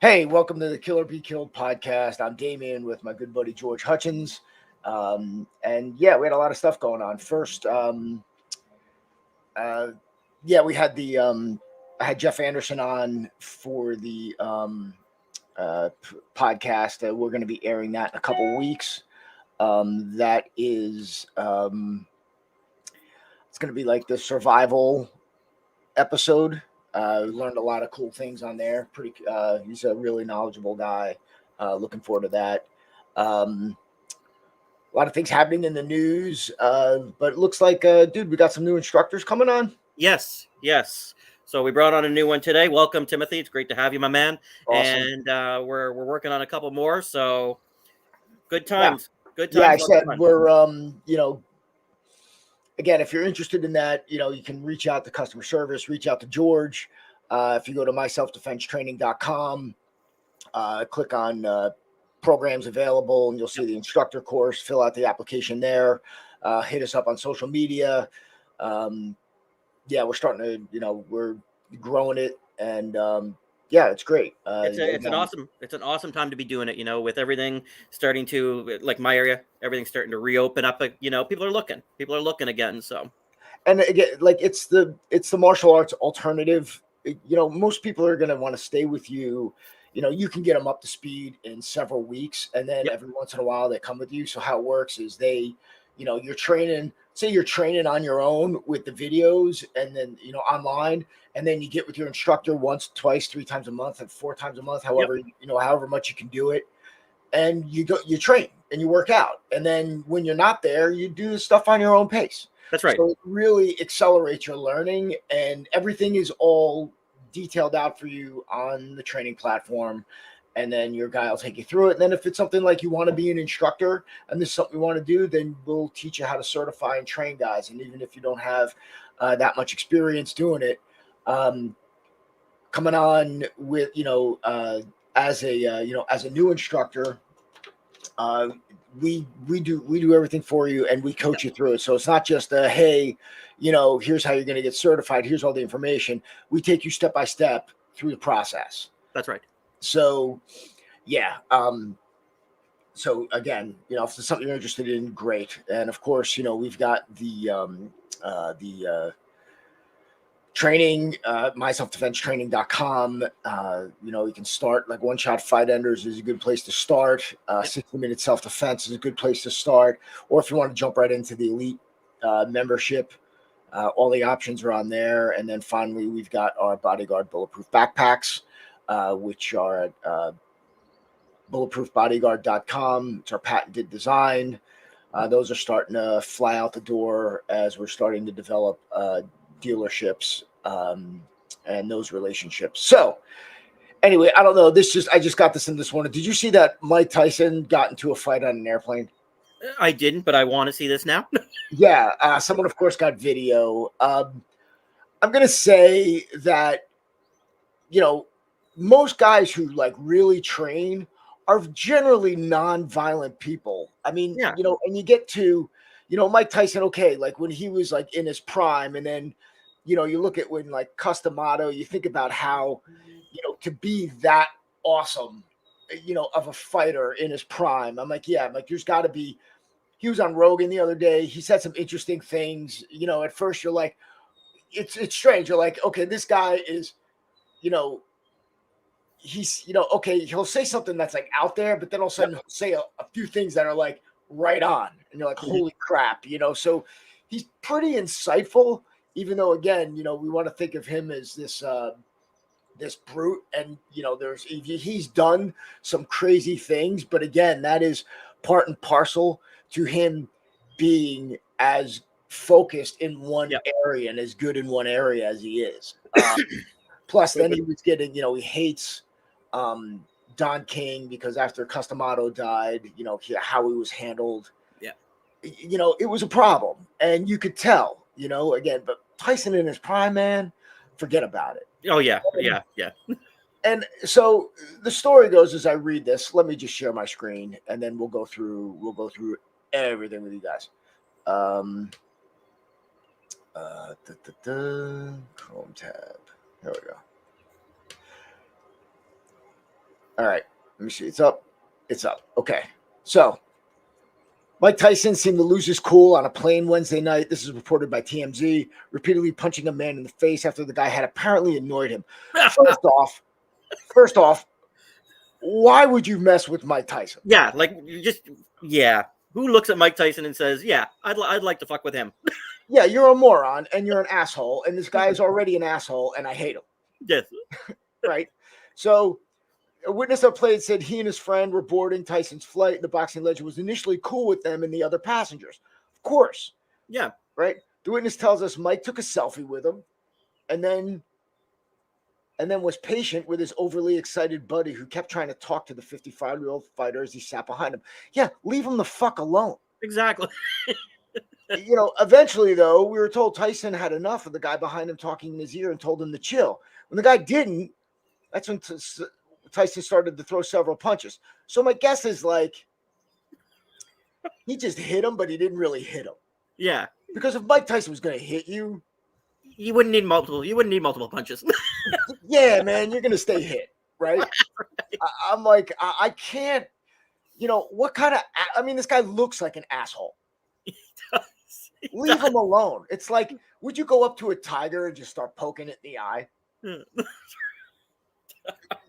Hey, welcome to the Killer Be Killed podcast. I'm Damien with my good buddy George Hutchins. And yeah, we had a lot of stuff going on. First, uh, yeah, we had I had Jeff Anderson on for the podcast. We're going to be airing that in a couple weeks. That is, it's going to be like the survival episode. We learned a lot of cool things on there. He's a really knowledgeable guy. Looking forward to that. A lot of things happening in the news, but it looks like, dude, we got some new instructors coming on. Yes. So we brought on a new one today. Welcome, Timothy. It's great to have you, my man. Awesome. And we're working on a couple more. So good Yeah, times. Good yeah. I times. Lots of said fun. we're, again, if you're interested in that, you can reach out to customer service, reach out to George. If you go to myselfdefensetraining.com, click on programs available, and you'll see the instructor course. Fill out the application there. Hit us up on social media. Yeah, we're starting to, we're growing it, and yeah, it's great. It's an awesome time to be doing it. With everything starting to, like my area, everything's starting to reopen up. People are looking again. So and again, like it's the martial arts alternative. Most people are going to want to stay with you. You can get them up to speed in several weeks, and then yep, every once in a while they come with you. So how it works is you're training. Say you're training on your own with the videos, and then online, and then you get with your instructor once, twice, 3 times a month, and 4 times a month. yep, However much you can do it, and you train and you work out, and then when you're not there, you do the stuff on your own pace. that's right. So it really accelerates your learning, and everything is all detailed out for you on the training platform. And then your guy will take you through it. And then if it's something like you want to be an instructor and this is something you want to do, then we'll teach you how to certify and train guys. And even if you don't have that much experience doing it, um, coming on with as a new instructor, uh, we do everything for you, and we coach you through it. So it's not just hey, here's how you're going to get certified. Here's all the information. We take you step by step through the process. That's right. So yeah. So again, if it's something you're interested in, great. And of course, we've got the training, myselfdefensetraining.com. You can start like One Shot Fight Enders is a good place to start. 60-minute self-defense is a good place to start. Or if you want to jump right into the elite membership, all the options are on there. And then finally, we've got our Bodyguard Bulletproof backpacks, which are at bulletproofbodyguard.com. It's our patented design. Those are starting to fly out the door as we're starting to develop dealerships and those relationships. So anyway, I don't know. I just got this in this one. Did you see that Mike Tyson got into a fight on an airplane? I didn't, but I want to see this now. Yeah. Someone, of course, got video. I'm going to say that, most guys who like really train are generally non-violent people. I mean, Yeah. And you get to, Mike Tyson, okay, like when he was like in his prime, and then, you look at when like Customato, you think about how, to be that awesome, of a fighter in his prime. I'm like, yeah, there's got to be. He was on Rogan the other day. He said some interesting things. At first you're like, it's strange. You're like, okay, this guy is, you know, he's, okay, he'll say something that's like out there, but then all of a sudden he'll say a few things that are like right on. And you're like, holy crap, So he's pretty insightful, even though, again, we want to think of him as this brute. And, he's done some crazy things. But again, that is part and parcel to him being as focused in one Yep. area and as good in one area as he is. Plus, then he was getting, he hates Don King because after Customato died, how he was handled. Yeah. It was a problem. And you could tell, again, but Tyson in his prime, man, forget about it. Oh, yeah. And so the story goes, as I read this, let me just share my screen and then we'll go through everything with you guys. Chrome tab. There we go. All right. Let me see. It's up. It's up. Okay. So Mike Tyson seemed to lose his cool on a plane Wednesday night. This is reported by TMZ, repeatedly punching a man in the face after the guy had apparently annoyed him. First off, why would you mess with Mike Tyson? Yeah, like you just Who looks at Mike Tyson and says, "Yeah, I'd like to fuck with him"? Yeah, you're a moron and you're an asshole, and this guy is already an asshole, and I hate him. Yes. Right. So a witness that played said he and his friend were boarding Tyson's flight. The boxing legend was initially cool with them and the other passengers. Of course. Yeah. Right. The witness tells us Mike took a selfie with him and then was patient with his overly excited buddy who kept trying to talk to the 55-year-old fighter as he sat behind him. Yeah, leave him the fuck alone. Exactly. Eventually, though, we were told Tyson had enough of the guy behind him talking in his ear and told him to chill. When the guy didn't, that's when Tyson started to throw several punches. So my guess is like he just hit him, but he didn't really hit him. Yeah. Because if Mike Tyson was going to hit you, you wouldn't need multiple punches. Yeah, man, you're going to stay hit, right? I'm like, I can't. What kind of? I mean, this guy looks like an asshole. He does. Leave him alone. It's like, would you go up to a tiger and just start poking it in the eye?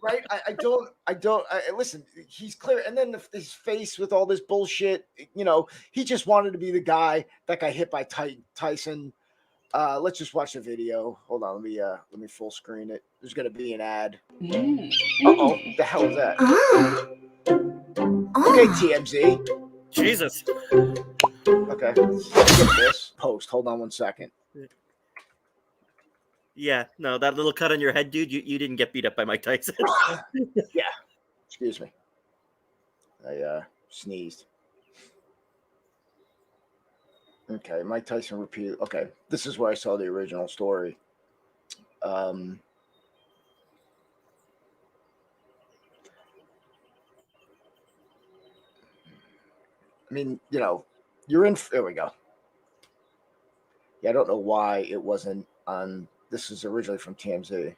Right? I don't. Listen, he's clear. And then his face with all this bullshit, he just wanted to be the guy that got hit by Tyson. Let's just watch the video. Hold on, let me full screen it. There's gonna be an ad. Uh-oh, the hell is that? Okay, TMZ. Jesus. Okay, let's get this post. Hold on one second. Yeah, no, that little cut on your head, dude, you didn't get beat up by Mike Tyson. Yeah. Excuse me. I sneezed. Okay, Mike Tyson repeated. Okay, this is where I saw the original story. I mean, you're in. There we go. Yeah, I don't know why it wasn't on. This is originally from TMZ.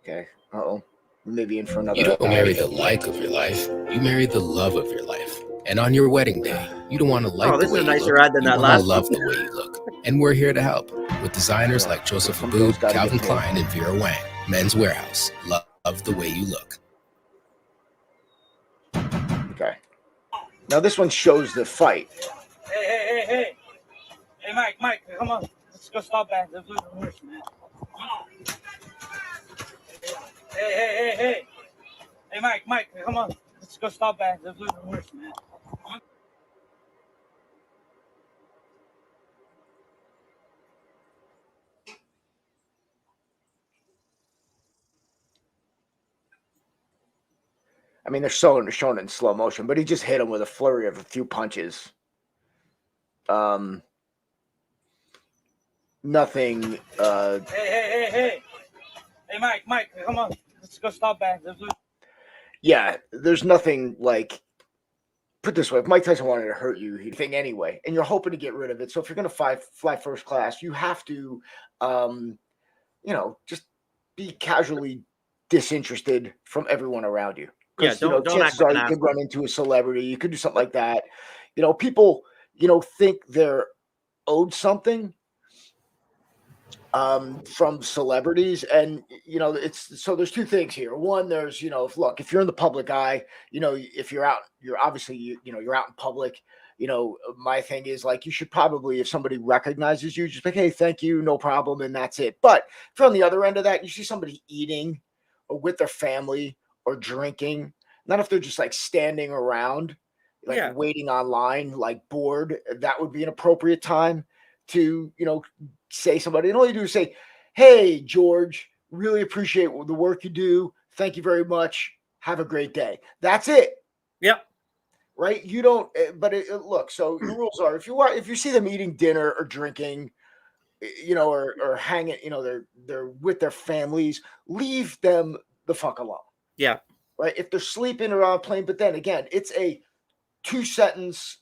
Okay. Uh-oh. Maybe in for another. You don't marry the like of your life. You marry the love of your life. And on your wedding day, you don't want to like the way you look. Nicer ad than that last one. Love the way you look. And we're here to help with designers like Joseph Abboud, Calvin Klein, and Vera Wang. Men's Warehouse. Love the way you look. Okay. Now this one shows the fight. Hey, Mike, come on. Let's go stop that. Let's do the horse, man. Hey, Mike, come on. Let's go stop that. Let's do the horse, man. I mean, they're shown it in slow motion, but he just hit him with a flurry of a few punches. Nothing. Hey, Mike, come on. Let's go stop that. Yeah, there's nothing like. Put it this way: if Mike Tyson wanted to hurt you, he'd think anyway, and you're hoping to get rid of it. So if you're going to fly first class, you have to, just be casually disinterested from everyone around you. Yeah, don't chances are you could run into a celebrity. You could do something like that. People, think they're owed something from celebrities, and it's so there's two things here. One, there's if you're in the public eye, if you're out, you're obviously you're out in public. My thing is like you should probably, if somebody recognizes you, just like, hey, thank you, no problem, and that's it. But if you're on the other end of that, you see somebody eating or with their family or drinking, not if they're just like standing around, like waiting online, like bored, that would be an appropriate time to, say somebody. And all you do is say, hey, George, really appreciate the work you do. Thank you very much. Have a great day. That's it. Yep. Right. You don't, but look, so the rules are, if you see them eating dinner or drinking, or hanging, they're with their families, leave them the fuck alone. Yeah. Right. If they're sleeping or on a plane, but then again, it's a 2-sentence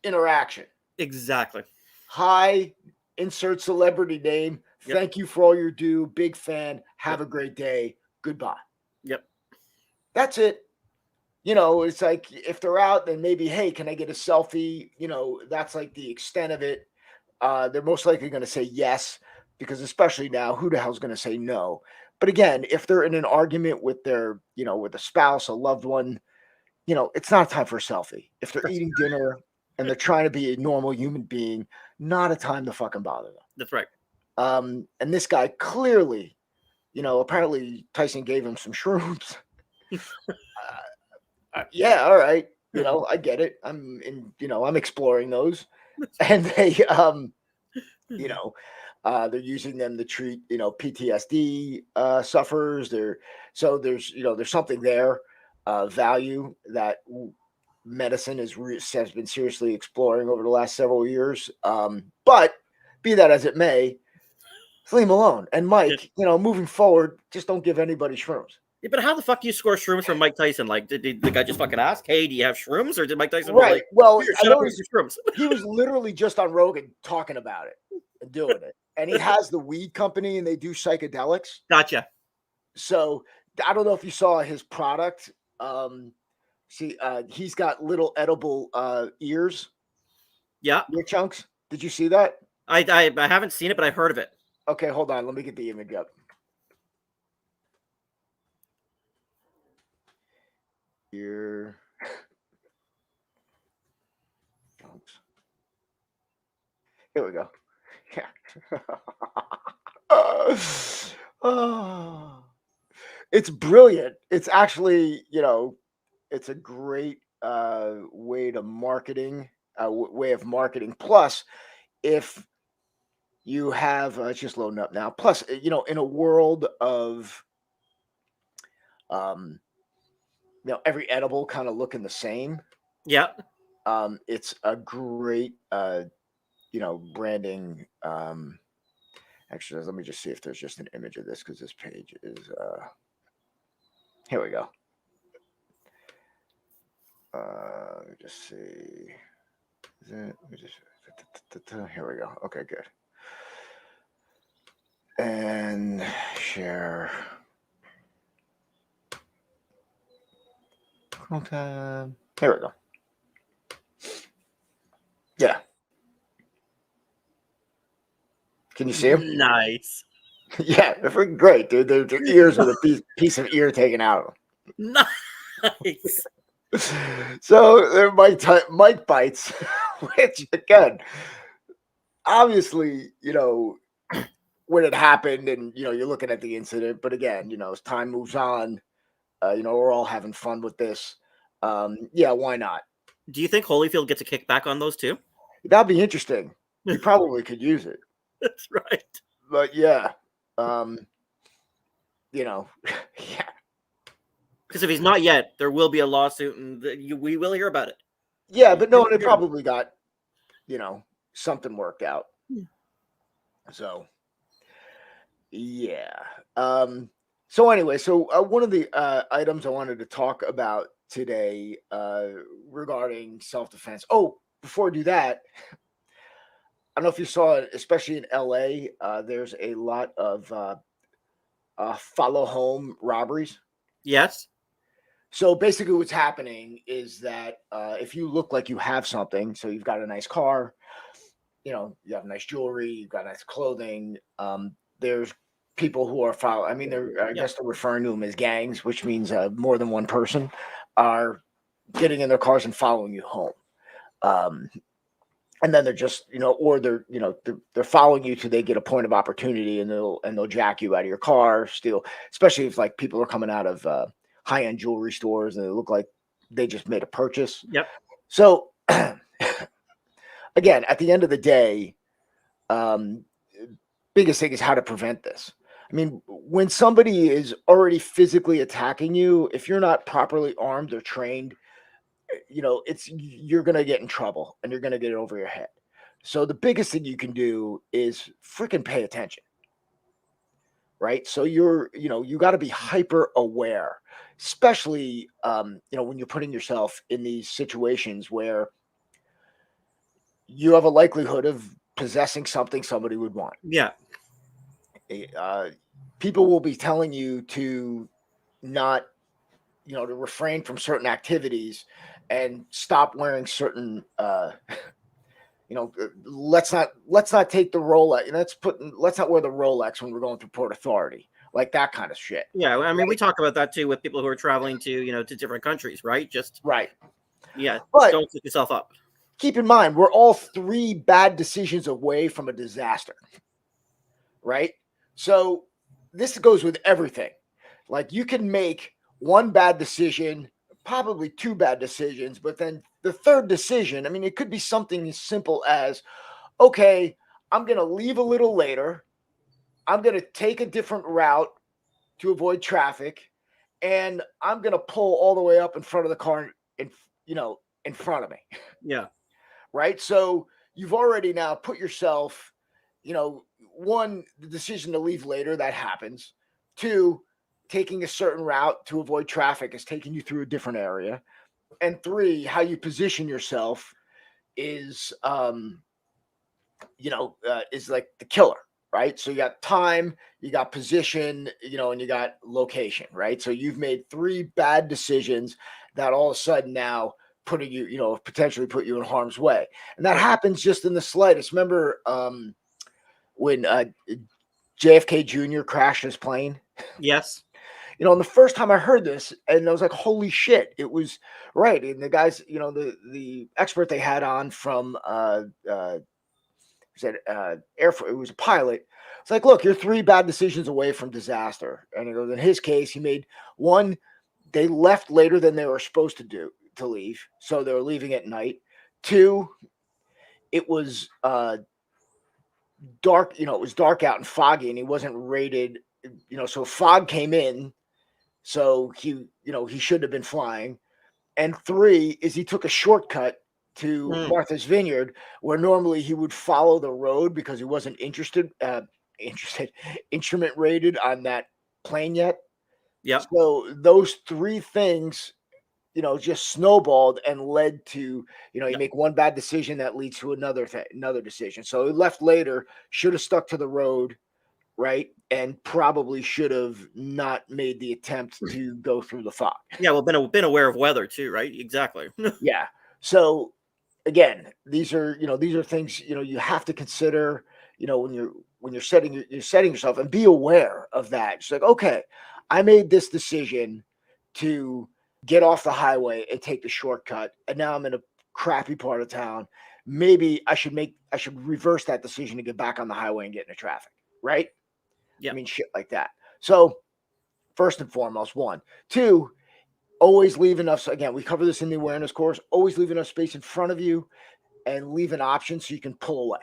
interaction. Exactly. Hi, insert celebrity name. Thank you for all you do. Big fan. Have a great day. Goodbye. Yep. That's it. You know, it's like if they're out, then maybe, hey, can I get a selfie? You know, that's like the extent of it. They're most likely going to say yes, because especially now, who the hell's going to say no? But again, if they're in an argument with their, you know, with a spouse, a loved one, you know, it's not time for a selfie. If they're eating dinner and they're trying to be a normal human being, not a time to fucking bother them. That's right. And this guy clearly, you know, apparently Tyson gave him some shrooms. Yeah, all right. You know, I get it. I'm exploring those. And they, you know, they're using them to treat, you know, PTSD sufferers. There's, you know, there's something there, value that medicine has been seriously exploring over the last several years. But be that as it may, leave him alone. And Mike, you know, moving forward, just don't give anybody shrooms. Yeah, but how the fuck do you score shrooms from Mike Tyson? Like, did the guy just fucking ask, "Hey, do you have shrooms?" Or did Mike Tyson be Right. like, Well, "Here, I shut up know and use your shrooms"? he was literally just on Rogan talking about it and doing it. And he has the weed company and they do psychedelics. Gotcha. So I don't know if you saw his product. He's got little edible ears. Yeah. Ear chunks. Did you see that? I haven't seen it, but I've heard of it. Okay, hold on. Let me get the image up. Ear chunks. Here we go. Yeah. Oh, it's brilliant. It's actually, you know, it's a great way of marketing. Plus, if you have, it's just loading up now. Plus, you know, in a world of, you know, every edible kind of looking the same. Yeah. It's a great, you know, branding. Actually, let me just see if there's just an image of this, because this page is. Here we go. Let me just see. Is it? Let me just. Here we go. Okay, good. And share. Okay. Here we go. Yeah. Can you see them? Nice. Yeah, they're freaking great, dude. Their ears with a piece of ear taken out. Nice. So they're Mike bites, which again, obviously, you know, when it happened, and you know, you're looking at the incident, but again, you know, as time moves on, you know, we're all having fun with this. Yeah, why not? Do you think Holyfield gets a kickback on those too? That'd be interesting. You probably could use it. That's right. But yeah, you know, yeah. Because if he's not yet, there will be a lawsuit, and we will hear about it. Yeah, but no, they probably got, you know, something worked out. So, yeah. So anyway, one of the items I wanted to talk about today regarding self-defense. Oh, before I do that, I don't know if you saw it, especially in LA, there's a lot of follow home robberies. Yes. So basically what's happening is that if you look like you have something, so you've got a nice car, you know, you have nice jewelry, you've got nice clothing, there's people who are following. I mean, I guess they're referring to them as gangs, which means more than one person are getting in their cars and following you home. And then they're just, you know, or they're, you know, they're following you till they get a point of opportunity, and they'll jack you out of your car, steal, especially if like people are coming out of high-end jewelry stores and they look like they just made a purchase. Yep. So again, at the end of the day, biggest thing is how to prevent this. I mean, when somebody is already physically attacking you, if you're not properly armed or trained, you know, you're going to get in trouble and you're going to get it over your head. So the biggest thing you can do is freaking pay attention. Right. So you got to be hyper aware, especially, you know, when you're putting yourself in these situations where you have a likelihood of possessing something somebody would want. Yeah. People will be telling you to not to refrain from certain activities and stop wearing certain, let's not take the Rolex. Let's not wear the Rolex when we're going through Port Authority, like that kind of shit. Yeah, I mean, we talk about that too with people who are traveling to to different countries, right? Just Right. yeah, But don't set yourself up. keep in mind, we're all 3 bad decisions away from a disaster, right? So this goes with everything. Like you can make one bad decision, probably 2 bad decisions, but then the third decision, I mean, it could be something as simple as, okay, I'm going to leave a little later. I'm going to take a different route to avoid traffic, and I'm going to pull all the way up in front of the car in front of me. Yeah. Right? So you've already now put yourself, one, the decision to leave later, that happens. 2, taking a certain route to avoid traffic is taking you through a different area. And 3, how you position yourself is, is like the killer, right? So you got time, you got position, and you got location, right? So you've made 3 bad decisions that all of a sudden now putting you, potentially put you in harm's way. And that happens just in the slightest. Remember when JFK Jr. crashed his plane? Yes. And the first time I heard this, and I was like, holy shit, it was right. And the guys, the expert they had on from said Air Force, it was a pilot. It's like, look, you're 3 bad decisions away from disaster. And he goes, in his case, he made one, they left later than they were supposed to leave. So they were leaving at night. 2, it was dark, it was dark out and foggy, and he wasn't rated, so fog came in. So he shouldn't have been flying. And 3 is he took a shortcut to Martha's Vineyard, where normally he would follow the road because he wasn't instrument rated on that plane yet. Yeah. So those 3 things, just snowballed and led to, you make one bad decision that leads to another decision. So he left later, should have stuck to the road, right? And probably should have not made the attempt to go through the fog. Yeah, well, been aware of weather too, right? Exactly. Yeah. So again, these are things, you have to consider, when you're setting yourself, and be aware of that. It's like, okay, I made this decision to get off the highway and take the shortcut, and now I'm in a crappy part of town. Maybe I should reverse that decision to get back on the highway and get into traffic, right? Yeah. I mean, shit like that. So first and foremost, 1. 2, always leave enough. So again, we cover this in the awareness course. Always leave enough space in front of you and leave an option so you can pull away.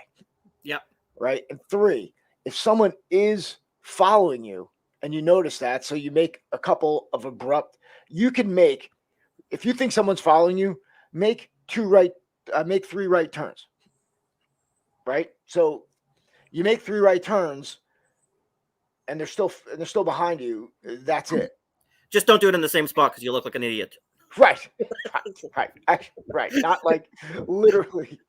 Yep. Right. And 3, if someone is following you and you notice that, so you make a couple of abrupt, if you think someone's following you, make 3 right turns. Right. So you make 3 right turns and they're still behind you. That's it. Just don't do it in the same spot because you look like an idiot. Right. Actually, right. Not like literally,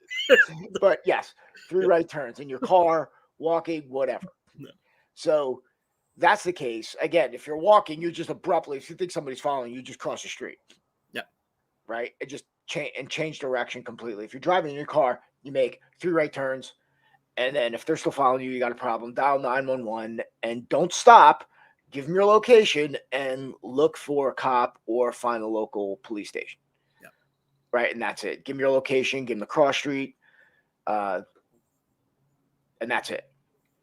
but yes, 3 right turns in your car, walking, whatever. No. So that's the case. Again, if you're walking, you just abruptly, if you think somebody's following you, just cross the street. Yeah. Right. And just change direction completely. If you're driving in your car, you make 3 right turns. And then if they're still following you, you got a problem, dial 911 and don't stop. Give them your location and look for a cop or find a local police station. Yeah. Right. And that's it. Give them your location, give them the cross street. And that's it.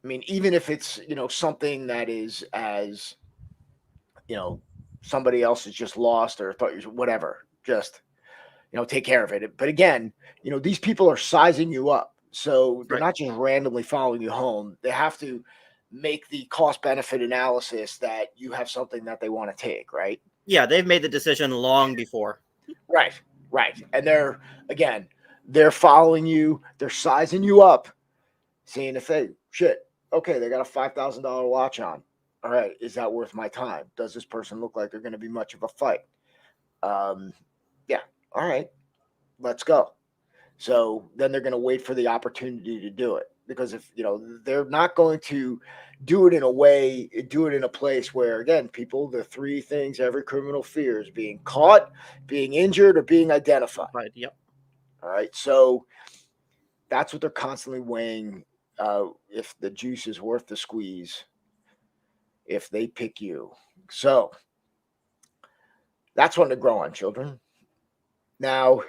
I mean, even if it's, something that is as, somebody else is just lost or thought you whatever, just, take care of it. But again, these people are sizing you up. So they're not just randomly following you home. They have to make the cost benefit analysis that you have something that they want to take, right? Yeah, they've made the decision long before. Right. And they're following you, they're sizing you up, seeing if they okay, they got a $5,000 watch on. All right, is that worth my time? Does this person look like they're going to be much of a fight? Yeah, all right, let's go. So then they're going to wait for the opportunity to do it. because if they're not going to do it in a place where, again, the three things every criminal fears: being caught, being injured, or being identified. Right. Yep. All right, so that's what they're constantly weighing. If the juice is worth the squeeze, if they pick you. So that's one to grow on, children. Now,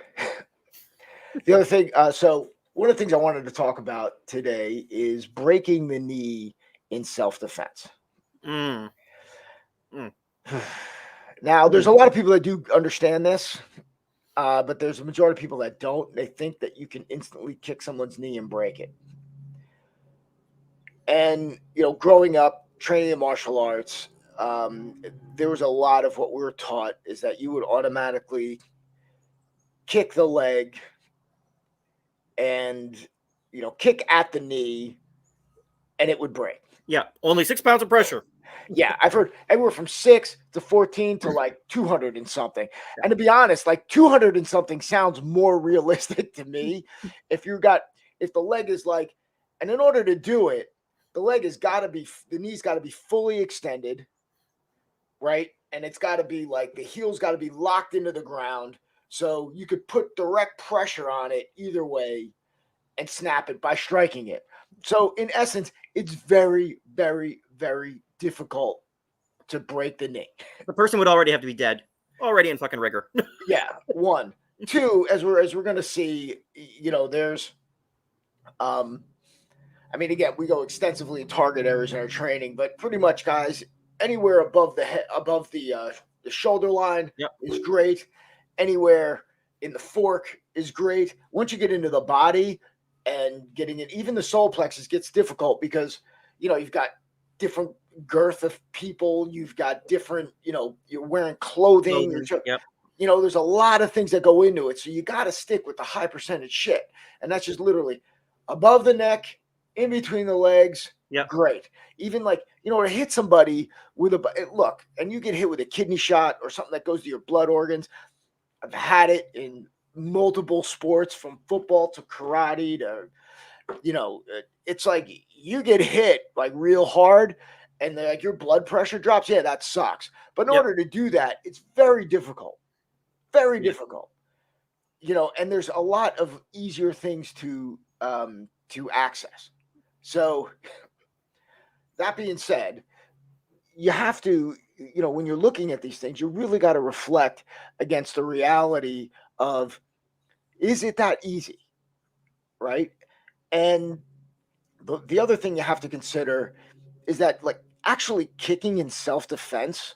the other thing, so one of the things I wanted to talk about today is breaking the knee in self-defense. Mm. Now, there's a lot of people that do understand this, but there's a majority of people that don't. They think that you can instantly kick someone's knee and break it. And, growing up, training in martial arts, there was a lot of what we were taught is that you would automatically kick the leg and, kick at the knee and it would break. Yeah. Only 6 pounds of pressure. Yeah, I've heard anywhere from 6 to 14 to like 200 and something. And to be honest, like 200 and something sounds more realistic to me. If the leg is like, and in order to do it, the knee's got to be fully extended, right? And it's got to be like the heel's got to be locked into the ground. So you could put direct pressure on it either way and snap it by striking it. So in essence, it's very, very, very difficult to break the knee. The person would already have to be dead, already in fucking rigor. Yeah, one. Two, as we're going to see, there's, again, we go extensively in target areas in our training, but pretty much, guys, anywhere above the head, above the shoulder line is great. Anywhere in the fork is great. Once you get into the body and getting it, even the solar plexus gets difficult because, you've got different girth of people. You've got different, you're wearing clothing. There's a lot of things that go into it. So you got to stick with the high percentage shit. And that's just literally above the neck, in between the legs. Yeah. Great. Even like, to hit somebody with look, and you get hit with a kidney shot or something that goes to your blood organs. I've had it in multiple sports, from football to karate to, it's like you get hit like real hard and like your blood pressure drops. Yeah, that sucks. But in order to do that, it's very difficult. Very difficult. And there's a lot of easier things to access. So that being said, you have to, when you're looking at these things, you really got to reflect against the reality of, is it that easy? Right? And the other thing you have to consider is that, like, actually kicking in self-defense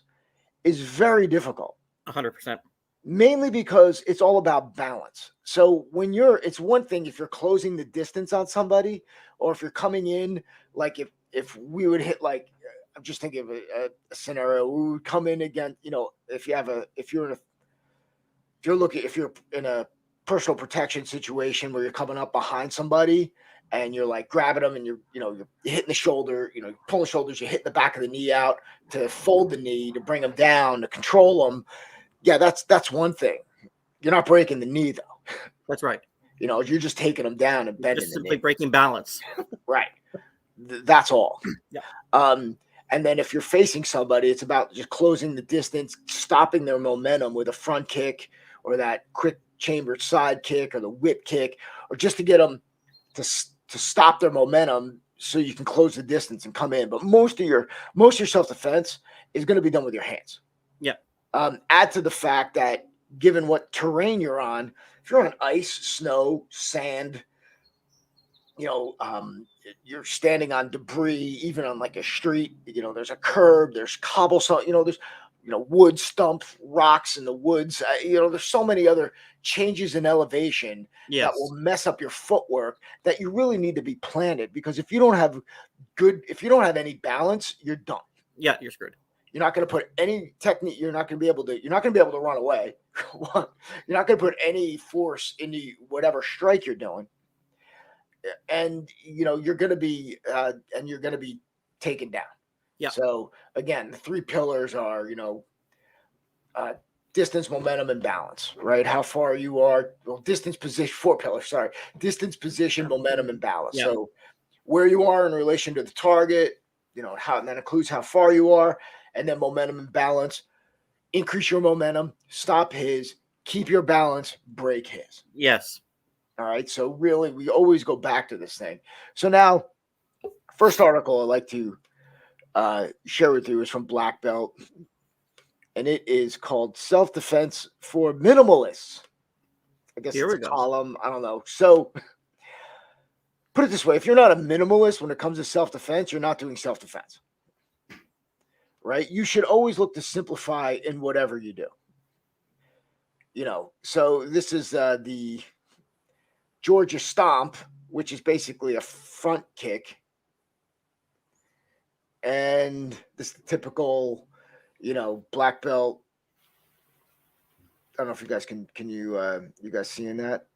is very difficult. 100%. Mainly because it's all about balance. So it's one thing if you're closing the distance on somebody, or if you're coming in, like if we would hit, like, I'm just thinking of a scenario, we would come in again, if you're in a personal protection situation where you're coming up behind somebody and you're like grabbing them and you're hitting the shoulder, you pull the shoulders, you hit the back of the knee out to fold the knee, to bring them down, to control them. Yeah, that's one thing. You're not breaking the knee, though. That's right. You're just taking them down and bending. Just simply breaking balance. Right. That's all. Yeah. And then if you're facing somebody, it's about just closing the distance, stopping their momentum with a front kick or that quick chambered side kick or the whip kick, or just to get them to stop their momentum so you can close the distance and come in. But most of your self-defense is going to be done with your hands. Yeah. Add to the fact that given what terrain you're on, if you're on ice, snow, sand, you're standing on debris, even on like a street, there's a curb, there's cobblestone, there's, wood stump, rocks in the woods. There's so many other changes in elevation that will mess up your footwork that you really need to be planted, because if you don't have any balance, you're done. Yeah, you're screwed. You're not going to put any technique. You're not going to be able to run away. You're not going to put any force into whatever strike you're doing. And, you're going to be taken down. Yeah. So again, the three pillars are, distance, momentum, and balance, right? How far you are, distance, position, 4 pillars, sorry. Distance, position, momentum, and balance. Yeah. So where you are in relation to the target, how, and that includes how far you are, and then momentum and balance. Increase your momentum, stop his, keep your balance, break his. Yes. All right. So really, we always go back to this thing. So now, first article I'd like to share with you is from Black Belt, and it is called Self-Defense for Minimalists. I guess Here it's we a go. column. I don't know. So put it this way. If you're not a minimalist when it comes to self-defense, you're not doing self-defense. Right? You should always look to simplify in whatever you do. So this is the Georgia Stomp, which is basically a front kick. And this typical, black belt. I don't know if you guys can you guys seeing that?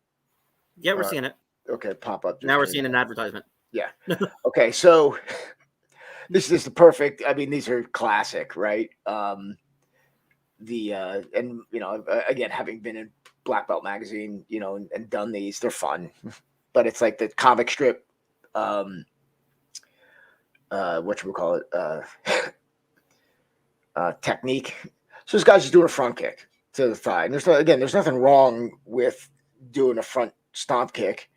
Yeah, we're seeing it. Okay, pop up. Now we're seeing an advertisement. Yeah. Okay, so this is the perfect. I mean, these are classic, right? And again, having been in Black Belt magazine, and done these, they're fun. But it's like the comic strip, whatchamacallit, technique. So this guy's just doing a front kick to the thigh. And there's nothing wrong with doing a front stomp kick.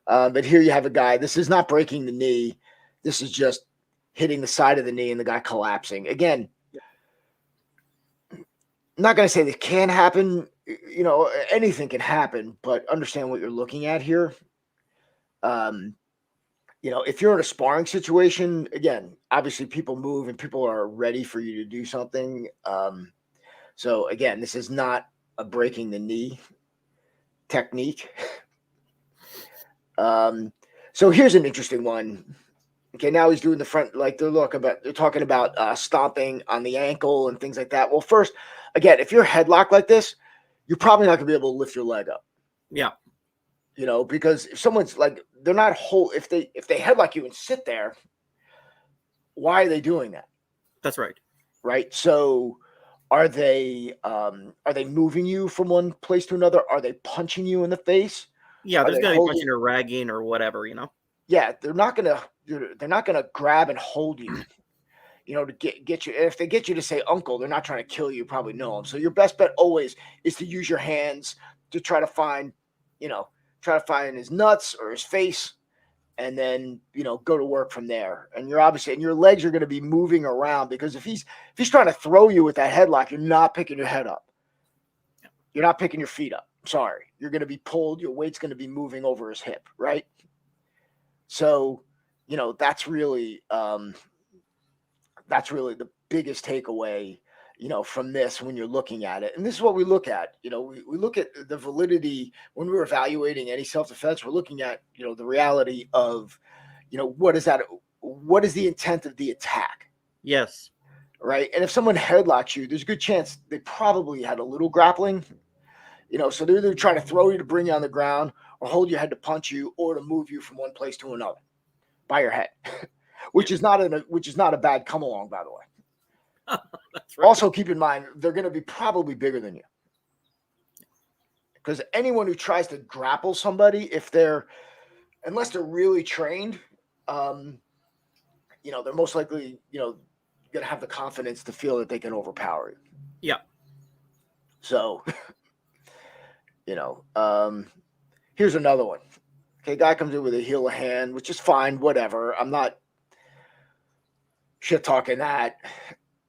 But here you have a guy. This is not breaking the knee. This is just hitting the side of the knee and the guy collapsing. Again, I'm not going to say that can happen. Anything can happen, but understand what you're looking at here. If you're in a sparring situation, again, obviously people move and people are ready for you to do something. So again, this is not a breaking the knee technique. So here's an interesting one. Okay, now he's doing the front, like they're talking about stomping on the ankle and things like that. Well, first, again, if you're headlocked like this, you're probably not gonna be able to lift your leg up. Yeah. Because if someone's like, they're not if they headlock you and sit there, why are they doing that? That's right. Right. So are they moving you from one place to another? Are they punching you in the face? Yeah, there's gonna be punching or ragging or whatever, Yeah, they're not gonna grab and hold you, to get you. And if they get you to say uncle, they're not trying to kill you. You probably know them. So your best bet always is to use your hands to try to find his nuts or his face, and then go to work from there. And your legs are going to be moving around, because if he's trying to throw you with that headlock, you're not picking your head up. You're not picking your feet up. Sorry, you're going to be pulled. Your weight's going to be moving over his hip, right? So, that's really the biggest takeaway, from this when you're looking at it. And this is what we look at. We look at the validity when we're evaluating any self-defense. We're looking at, the reality of, what is the intent of the attack? Yes. Right. And if someone headlocks you, there's a good chance they probably had a little grappling, so they're either trying to throw you to bring you on the ground, or hold your head to punch you, or to move you from one place to another by your head, which is not a bad come along, by the way. That's right. Also, keep in mind, they're going to be probably bigger than you, because anyone who tries to grapple somebody, unless they're really trained, they're most likely, going to have the confidence to feel that they can overpower you. Yeah. So, here's another one. Okay, guy comes in with a heel of hand, which is fine, whatever. I'm not shit talking that,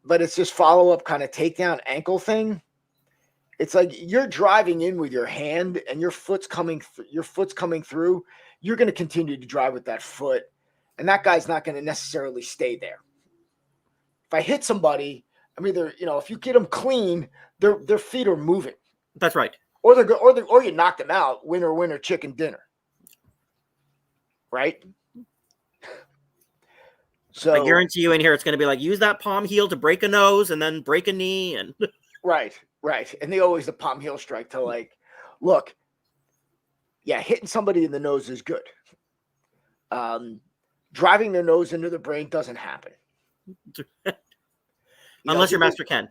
but it's just follow-up kind of takedown ankle thing. It's like you're driving in with your hand and your foot's coming through. You're going to continue to drive with that foot, and that guy's not going to necessarily stay there. If I hit somebody, if you get them clean, their feet are moving. That's right. Or you knock them out, winner, chicken dinner. Right? So I guarantee you in here, it's going to be like, use that palm heel to break a nose and then break a knee. And right. And they always the palm heel strike to like, look, yeah, hitting somebody in the nose is good. Driving their nose into the brain doesn't happen. Unless you're Master Ken.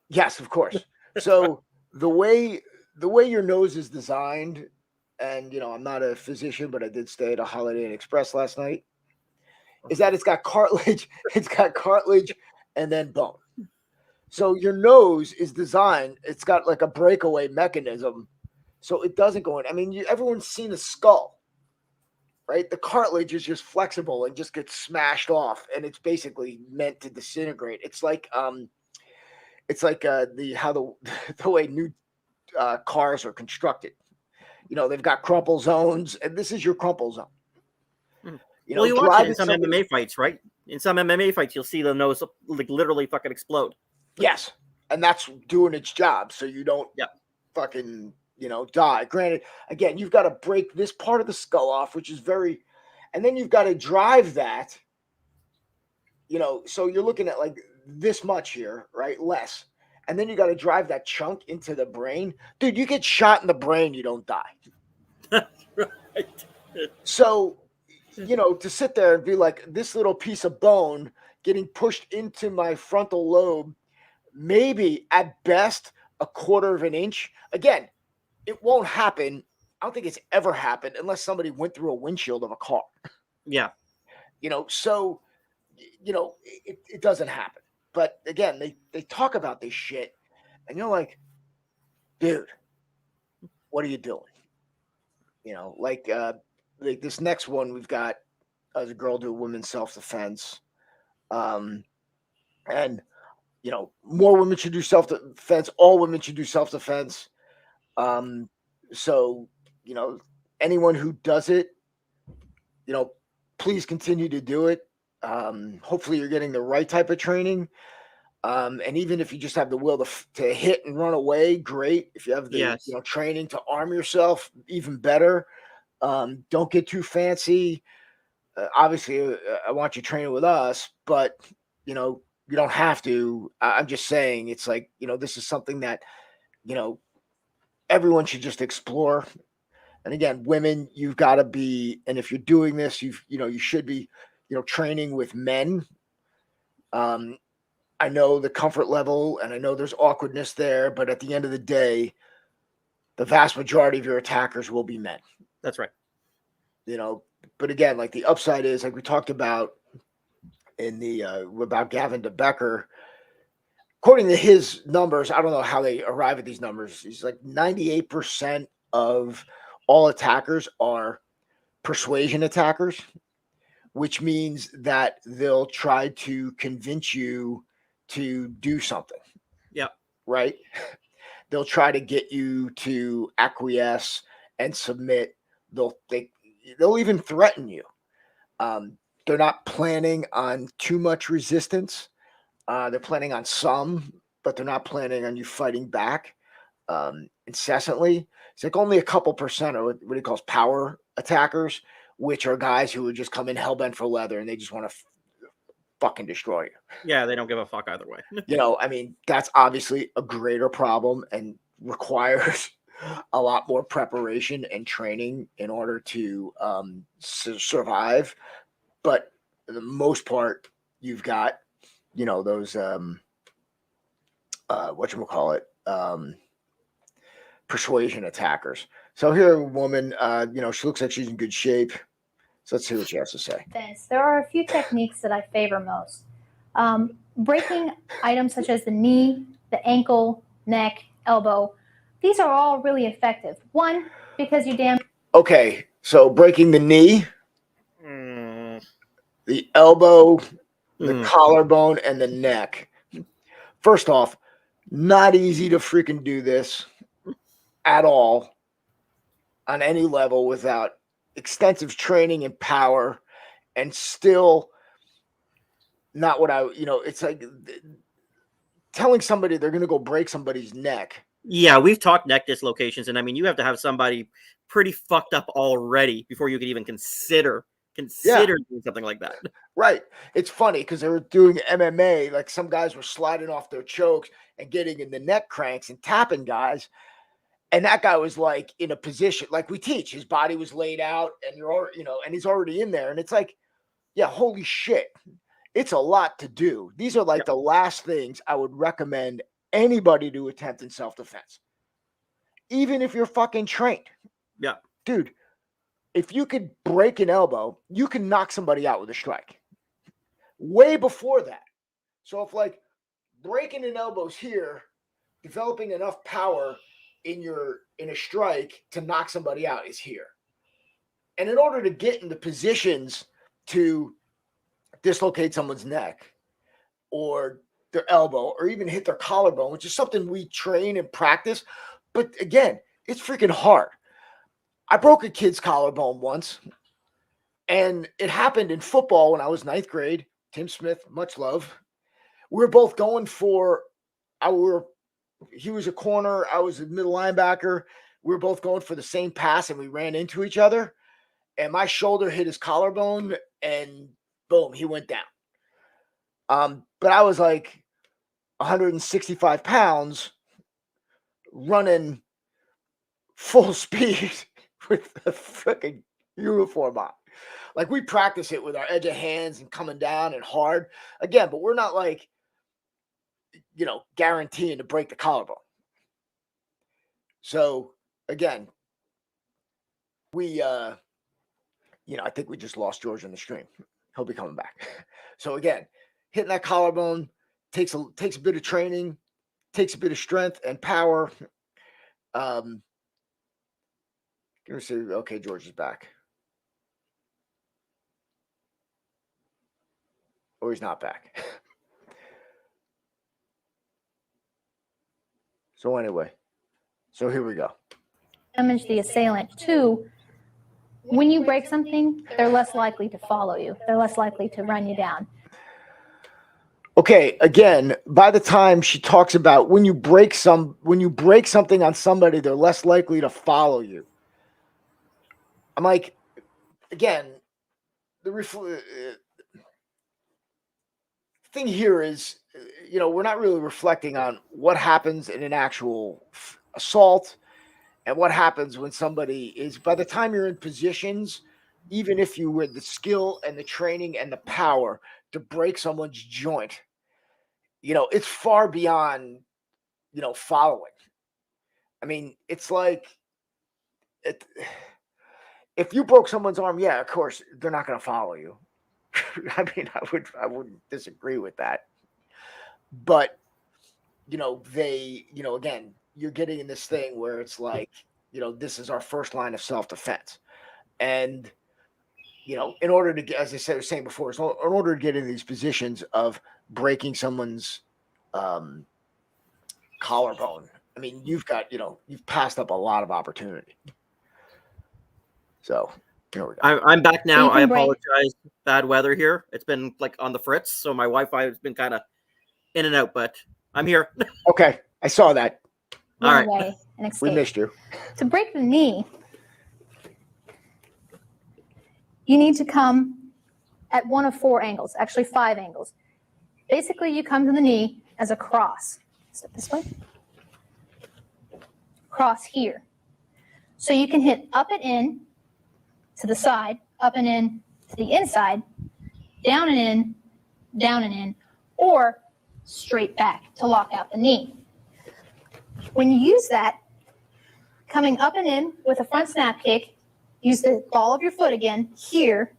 Yes, of course. So the way your nose is designed, and I'm not a physician, but I did stay at a Holiday Inn Express last night. is that it's got cartilage, and then bone. So your nose is designed, it's got like a breakaway mechanism so it doesn't go in. I mean, everyone's seen a skull, right? The cartilage is just flexible and just gets smashed off, and it's basically meant to disintegrate. It's like the how the the way new cars are constructed. They've got crumple zones, and this is your crumple zone. Well, you watch it in some somebody... MMA fights, right? In some MMA fights, you'll see the nose like literally fucking explode. Yes, and that's doing its job, so you don't fucking die. Granted, again, you've got to break this part of the skull off, which is and then you've got to drive that. So you're looking at like this much here, right? Less. And then you got to drive that chunk into the brain. Dude, you get shot in the brain, you don't die. Right. So, to sit there and be like, this little piece of bone getting pushed into my frontal lobe, maybe at best a quarter of an inch. Again, it won't happen. I don't think it's ever happened unless somebody went through a windshield of a car. Yeah. So, it doesn't happen. But again, they talk about this shit, and you're like, dude, what are you doing? Like this next one we've got as a girl do women's self-defense. And more women should do self-defense. All women should do self-defense. So, anyone who does it, please continue to do it. Hopefully you're getting the right type of training. And even if you just have the will to hit and run away, great. If you have the training to arm yourself, even better. Don't get too fancy. Obviously, I want you training with us, but you don't have to. I'm just saying, it's like this is something that everyone should just explore. And again, women, you've got to be, and if you're doing this, you should be, training with men. I know the comfort level, and I know there's awkwardness there, but at the end of the day, the vast majority of your attackers will be men. That's right. But again, like the upside is, like we talked about in the about Gavin DeBecker, according to his numbers, I don't know how they arrive at these numbers. He's like 98% of all attackers are persuasion attackers, which means that they'll try to convince you to do something. Yeah. Right? They'll try to get you to acquiesce and submit. They'll even threaten you. They're not planning on too much resistance. They're planning on some, but they're not planning on you fighting back incessantly. It's like only a couple percent are what he calls power attackers, which are guys who would just come in hell-bent for leather and they just want to fucking destroy you. Yeah, they don't give a fuck either way. I mean, that's obviously a greater problem and requires a lot more preparation and training in order to survive. But for the most part, you've got, those persuasion attackers. So here, a woman, she looks like she's in good shape. So let's see what she has to say. There are a few techniques that I favor most. Breaking items such as the knee, the ankle, neck, elbow. These are all really effective. One, because you damage. Okay, so breaking the knee, the elbow, the collarbone, and the neck. First off, not easy to freaking do this at all on any level without extensive training and power, and still not what it's like telling somebody they're going to go break somebody's neck. Yeah, we've talked neck dislocations, and I mean, you have to have somebody pretty fucked up already before you could even consider doing something like that. Right. It's funny because they were doing MMA, like some guys were sliding off their chokes and getting in the neck cranks and tapping guys. And that guy was like in a position like we teach. His body was laid out, and and he's already in there. And it's like, yeah, holy shit. It's a lot to do. These are like the last things I would recommend anybody to attempt in self-defense. Even if you're fucking trained. Yeah. Dude, if you could break an elbow, you can knock somebody out with a strike. way before that. So if like breaking an elbow's here, developing enough power in a strike to knock somebody out is here. And in order to get into positions to dislocate someone's neck or their elbow or even hit their collarbone, which is something we train and practice, but again, it's freaking hard. I broke a kid's collarbone once, and it happened in football when I was 9th grade. Tim Smith, much love. We were both going for he was a corner, I was a middle linebacker. We were both going for the same pass, and we ran into each other, and my shoulder hit his collarbone, and boom, he went down. But I was like 165 pounds running full speed with the freaking uniform on. Like, we practice it with our edge of hands and coming down and hard again, but we're not like, guaranteeing to break the collarbone. So again, we, I think we just lost George in the stream. He'll be coming back. So again, hitting that collarbone takes a bit of training, takes a bit of strength and power. Okay, George is back. Or he's not back. So anyway, here we go. Damage the assailant. 2, when you break something, they're less likely to follow you. They're less likely to run you down. Okay, again, by the time she talks about when you break something on somebody, they're less likely to follow you. I'm like, again, the thing here is, we're not really reflecting on what happens in an actual assault and what happens when somebody is, by the time you're in positions, even if you were the skill and the training and the power to break someone's joint, it's far beyond, following. I mean, it's like, if you broke someone's arm, yeah, of course, they're not going to follow you. I mean, I wouldn't disagree with that. But, again, you're getting in this thing where it's like, this is our first line of self-defense. And, in order to get, as I was saying before, in order to get in these positions of breaking someone's collarbone, I mean, you've passed up a lot of opportunity. So here we go. I'm back now. So I apologize. Bad weather here. It's been like on the fritz, so my Wi-Fi has been kind of in and out, but I'm here. Okay, I saw that. All right. Away and escape. We missed you. To break the knee, you need to come at one of 4 angles, actually 5 angles. Basically, you come to the knee as a cross. Step this way. Cross here. So you can hit up and in to the side, up and in to the inside, down and in, or straight back to lock out the knee. When you use that, coming up and in with a front snap kick, use the ball of your foot again here,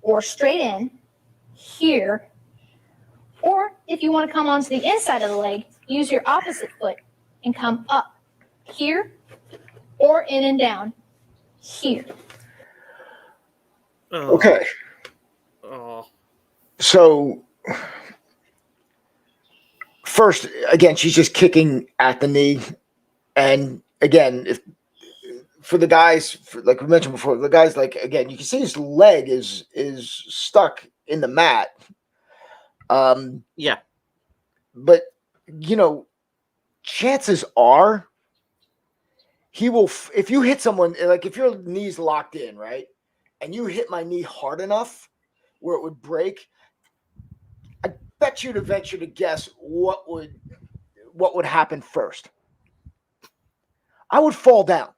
or straight in here, or if you want to come onto the inside of the leg, use your opposite foot and come up here, or in and down here. Oh. Okay. Oh. So first, again, she's just kicking at the knee. And again, for the guys, like we mentioned before, the guys, like, again, you can see his leg is stuck in the mat. Yeah. But, chances are he will, if you hit someone, like if your knee's locked in, right, and you hit my knee hard enough where it would break, I bet you'd venture to guess what would happen first. I would fall down.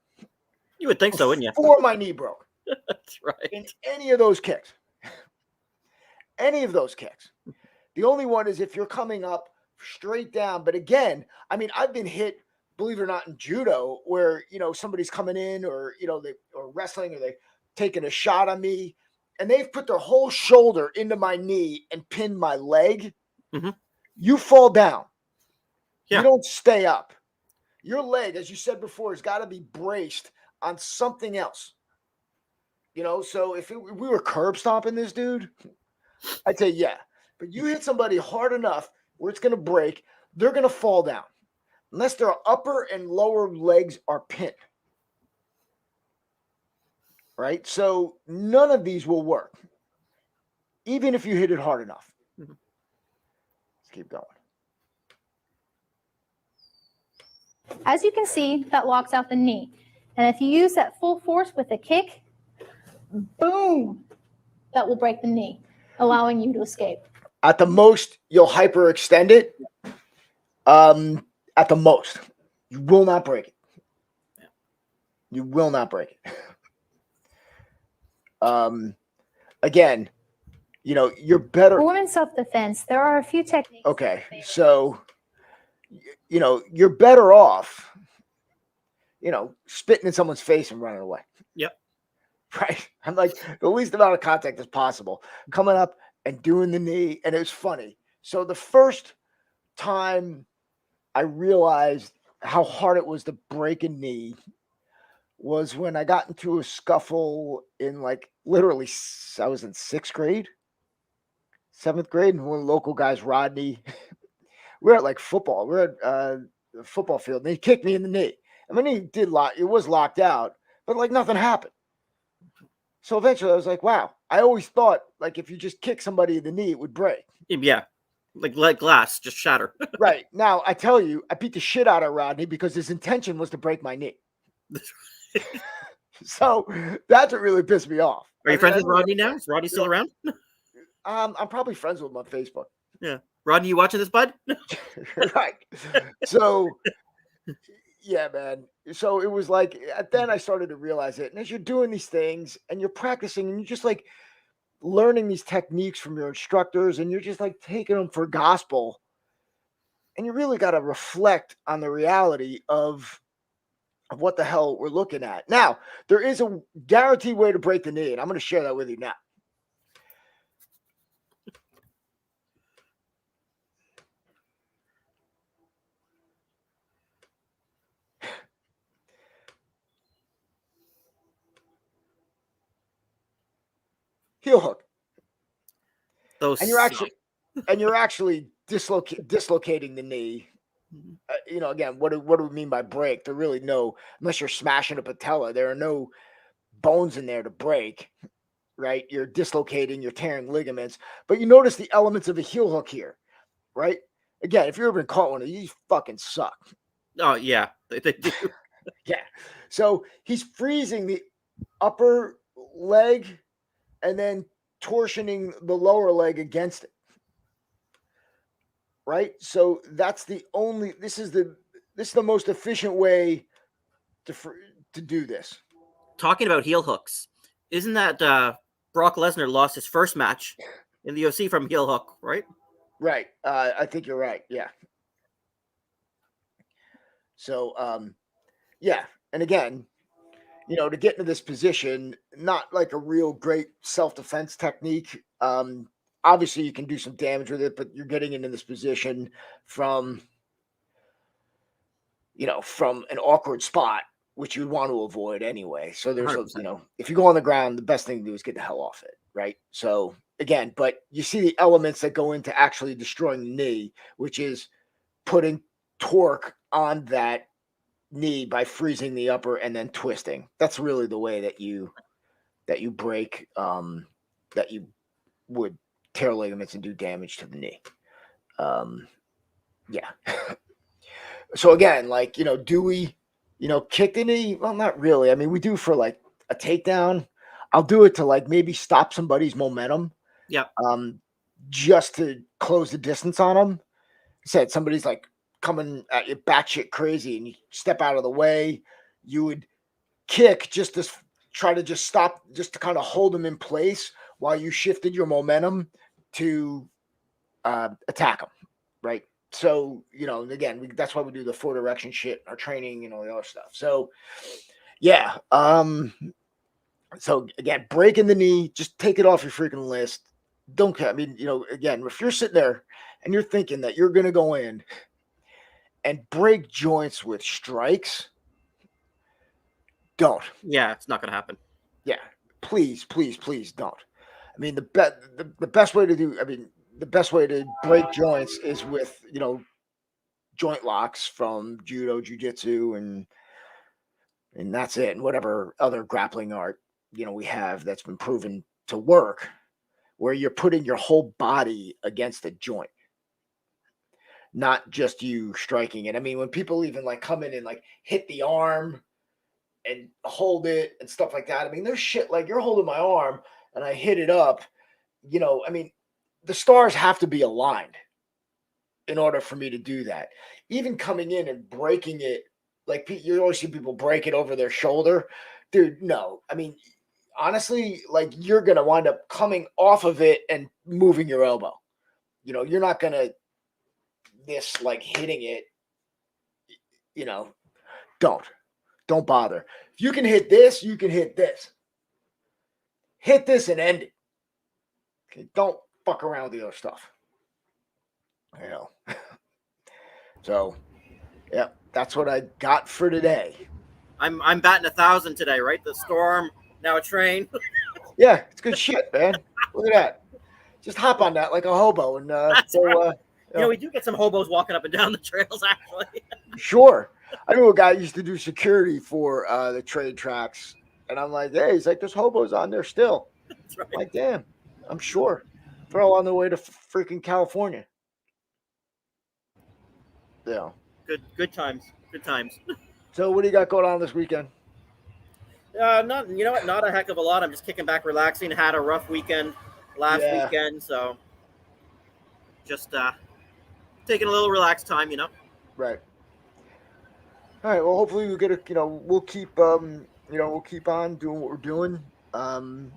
You would think so, wouldn't you? Before my knee broke. That's right. In any of those kicks. Any of those kicks. The only one is if you're coming up straight down. But again, I mean, I've been hit, believe it or not, in judo where, somebody's coming in or, or wrestling or they taking a shot on me and they've put their whole shoulder into my knee and pinned my leg, you fall down. Yeah. You don't stay up. Your leg, as you said before, has got to be braced on something else. So if we were curb stomping this dude, I'd say yeah. But you hit somebody hard enough where it's going to break, they're going to fall down. Unless their upper and lower legs are pinned. Right? So none of these will work. Even if you hit it hard enough. Let's keep going. As you can see, that locks out the knee. And if you use that full force with a kick, boom, that will break the knee, allowing you to escape. At the most, you'll hyperextend it. At the most. You will not break it. You will not break it. Again, you're better. For women's self-defense, there are a few techniques. Okay, so, you're better off, spitting in someone's face and running away. Yep. Right? I'm like, the least amount of contact as possible. Coming up and doing the knee, and it was funny. So the first time I realized how hard it was to break a knee was when I got into a scuffle in literally, I was in 6th grade, 7th grade, and one of the local guys, Rodney, we're at football. We're at the football field, and he kicked me in the knee. I mean, it was locked out, but nothing happened. So eventually I was like, wow, I always thought if you just kick somebody in the knee, it would break. Yeah. Like glass, just shatter. Right. Now, I tell you, I beat the shit out of Rodney because his intention was to break my knee. So that's what really pissed me off. Are you friends with Rodney now? Is Rodney still around? I'm probably friends with him on Facebook. Yeah. Rodney, you watching this, bud? Right. So, yeah, man. So it was then I started to realize it. And as you're doing these things and you're practicing and you're just learning these techniques from your instructors and you're just taking them for gospel. And you really got to reflect on the reality of what the hell we're looking at. Now, there is a guaranteed way to break the knee, and I'm going to share that with you now. Heel hook. And you're actually dislocating the knee. Again, what do we mean by break? There really unless you're smashing a patella, there are no bones in there to break, right? You're dislocating, you're tearing ligaments, but you notice the elements of a heel hook here, right? Again, if you've ever been caught one of these, fucking suck. Oh, yeah. They do. Yeah. So he's freezing the upper leg and then torsioning the lower leg against it. Right? So that's this is the most efficient way to do this. Talking about heel hooks, isn't that Brock Lesnar lost his first match in the UFC from heel hook, right? Right. I think you're right. Yeah. So, yeah. And again, to get into this position, not a real great self-defense technique. Obviously, you can do some damage with it, but you're getting into this position from an awkward spot, which you'd want to avoid anyway. So there's, 100%. If you go on the ground, the best thing to do is get the hell off it, right? So again, but you see the elements that go into actually destroying the knee, which is putting torque on that knee by freezing the upper and then twisting. That's really the way that you break, that you would tear ligaments and do damage to the knee. Yeah. So again, do we, kick the knee? Well, not really. I mean, we do for a takedown. I'll do it to maybe stop somebody's momentum. Yeah. Just to close the distance on them. Said somebody's coming at you batshit crazy and you step out of the way. You would kick just to try to just stop, just to kind of hold them in place while you shifted your momentum to attack them, right? So, again, that's why we do the forward direction shit, our training and all the other stuff. So, yeah. So again, breaking the knee, just take it off your freaking list. Don't care. I mean, again, if you're sitting there and you're thinking that you're going to go in and break joints with strikes, don't. Yeah, it's not going to happen. Yeah, please, please, please don't. I mean, the best way to do. I mean, the best way to break joints is with joint locks from judo, jujitsu, and that's it. And whatever other grappling art we have that's been proven to work, where you're putting your whole body against a joint, not just you striking it. I mean, when people even like come in and like hit the arm and hold it and stuff like that. I mean, there's shit like you're holding my arm and I hit it up. I mean, the stars have to be aligned in order for me to do that. Even coming in and breaking it, like you always see people break it over their shoulder. Dude, no. I mean, honestly, like you're going to wind up coming off of it and moving your elbow. You're not going to like hitting it, don't bother. If you can hit this, you can hit this. Hit this and end it. Okay, don't fuck around with the other stuff. So, yeah, that's what I got for today. I'm batting 1,000 today, right? The storm, now a train. Yeah, it's good shit, man. Look at that. Just hop on that like a hobo and We do get some hobos walking up and down the trails, actually. Sure. I knew a guy used to do security for the trade tracks, and I'm like, hey, he's like, there's hobos on there still. That's right. I'm like, damn, I'm sure. They're all on their way to freaking California. Yeah. Good times. Good times. So what do you got going on this weekend? Not a heck of a lot. I'm just kicking back, relaxing. Had a rough weekend last weekend, so just taking a little relaxed time, Right. All right. Well, hopefully we get we'll keep we'll keep on doing what we're doing. Again,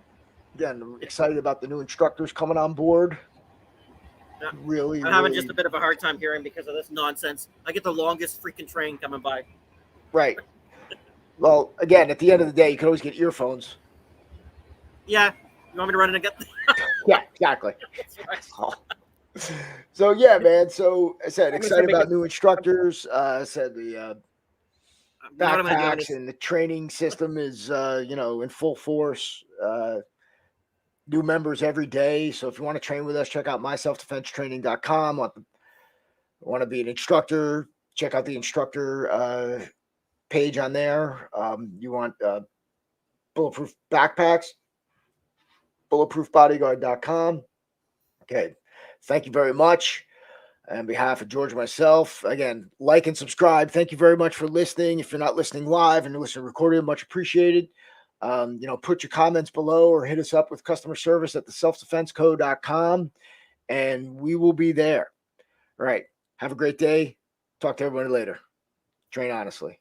I'm excited about the new instructors coming on board. Yeah. Really, I'm having just a bit of a hard time hearing because of this nonsense. I get the longest freaking train coming by. Right. Well, again, at the end of the day, you can always get earphones. Yeah. You want me to run in and get? Yeah, exactly. That's right. So yeah, man. So I said excited about new instructors. I said the backpacks and the training system is in full force. New members every day. So if you want to train with us, check out myselfdefensetraining.com. Want to be an instructor? Check out the instructor page on there. You want bulletproof backpacks? bulletproofbodyguard.com. Okay. Thank you very much. On behalf of George and myself, again, like and subscribe. Thank you very much for listening. If you're not listening live and you're listening recorded, much appreciated. Put your comments below or hit us up with customer service at theselfdefenseco.com, and we will be there. All right. Have a great day. Talk to everybody later. Train honestly.